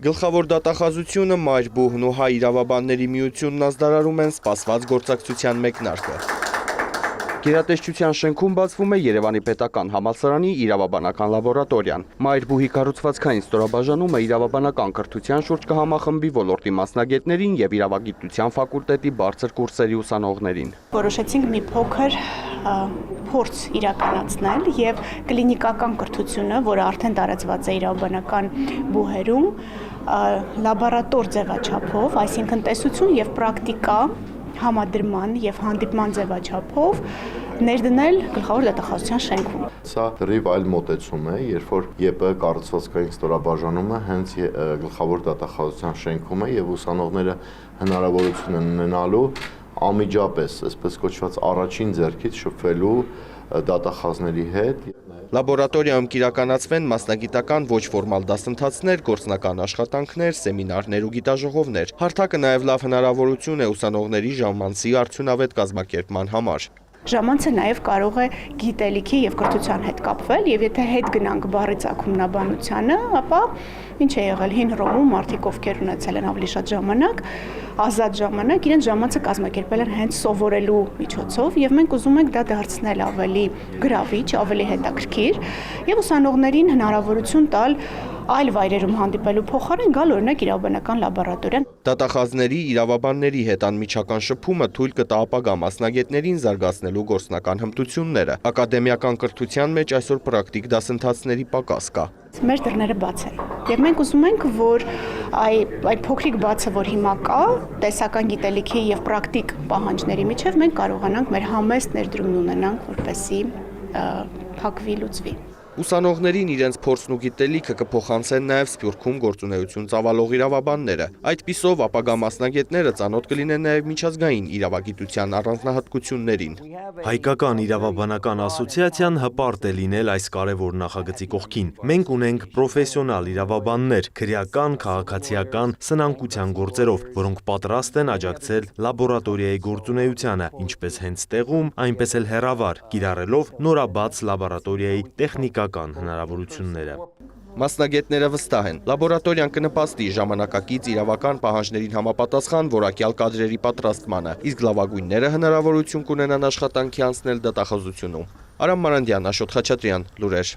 Գլխավոր դատախազությունը Մայր Բուհն ու Հայ իրավաբանների միությունն ազդարարում են սպասված գործակցության մեկնարկը։ Գերատեսչության շենքում բացվում է Երևանի պետական համալսարանի իրավաբանական լաբորատորիան։ Մայր Բուհի կառուցվածքային ստորաբաժանումը իրավաբանական կրթության շուրջ կհամախմբի ոլորտի մասնագետներին եւ իրավագիտության ֆակուլտետի բարձր կուրսերի ուսանողներին։ Որոշեցինք մի փոքր փորձ իրականացնել եւ կլինիկական կրթությունը, որը արդեն տարածված է իրավաբանական բուհերում, լաբորատոր ձևաչափով, այսինքն տեսություն եւ պրակտիկա համադրման եւ հանդիպման ձևաչափով ներդնել գլխավոր դատախազության շենքում։ Սա դեռև այլ մոտեցում է, երբ որ ԵՊ կառուցվածքային ստորաբաժանումը հենց գլխավոր դատախազության շենքում է եւ ուսանողները հնարավորություն են ունենալու անմիջապես, այսպես կոչված առաջին ձեռքից շփվելու դատախազների հետ։ Լաբորատորիայում կիրականացվեն մասնագիտական ոչ ֆորմալ դասընթացներ, գործնական աշխատանքներ, սեմինարներ ու գիտաժողովներ։ Հարթակը նաև լավ հնարավորություն է ուսանողների ժամանցի արդյունավետ կազմակերպման համար։ Ժամանցը նաև կարող է գիտելիքի եւ կրթության հետ կապվել, եւ եթե հետ գնանք բառի ծագումնաբանությանը, ապա ինչ է եղել հին Հռոմում մարդիկ, ովքեր ունեցել են ավելի շատ ժամանակ, ազատ ժամանակ, իրենց ժամանցը կազմակերպել են հենց սովորելու միջոցով, եւ մենք ուզում ենք դա դարձնել ավելի գրավիչ, ավելի հետաքրքիր եւ ուսանողներին հնարավորություն տալ այլ վայրերում հանդիպելու փոխարեն գալ օրինակ իրավաբանական լաբորատորիան։ Դատախազների, իրավաբանների հետ անմիջական շփումը թույլ կտա ապագա մասնագետներին զարգացնելու գործնական հմտությունները։ Ակադեմիական կրթության մեջ այսօր պրակտիկ դասընթացների պակաս կա։ Մեր դռները բաց են։ Եվ մենք ուզում ենք, որ այդ փոքրիկ բացը, որ հիմա կա, տեսական գիտելիքի եւ պրակտիկ պահանջների միջև մենք կարողանանք մեր համեստ ներդրումն ունենանք, որպեսզի փակվի, լուծվի։ Ուսանողներին իրենց փորձն ու գիտելիքը կփոխանցեն նաև Սփյուռքում գործունեություն ծավալող իրավաբանները։ Այդպիսով ապագա մասնագետները ծանոթ կլինեն նաև միջազգային իրավագիտության առանձնահատկություններին։ Հայկական իրավաբանական ասոցիացիան հպարտ է լինել այս կարևոր նախագծի կողքին։ Մենք ունենք պրոֆեսիոնալ իրավաբաններ, քրեական, քաղաքացիական, սնանկության գործերով, որոնք պատրաստ են աջակցել լաբորատորիայի գործունեությանը, ինչպես հենց տեղում, այնպես էլ հեռավար, կիրառելով նորաբաց լաբորատորիայի տեխնիկական հնարավորությունները։ Մասնագետները վստահ են, լաբորատորիան կնպաստի ժամանակակից իրավական պահանջներին համապատասխան որակյալ կադրերի պատրաստմանը, իսկ լավագույնները հնարավորություն կունենան աշխատանքի անցնել դատախազությունում։ Արամ Մանանդյան, Աշոտ Խաչատրյան, լուրեր։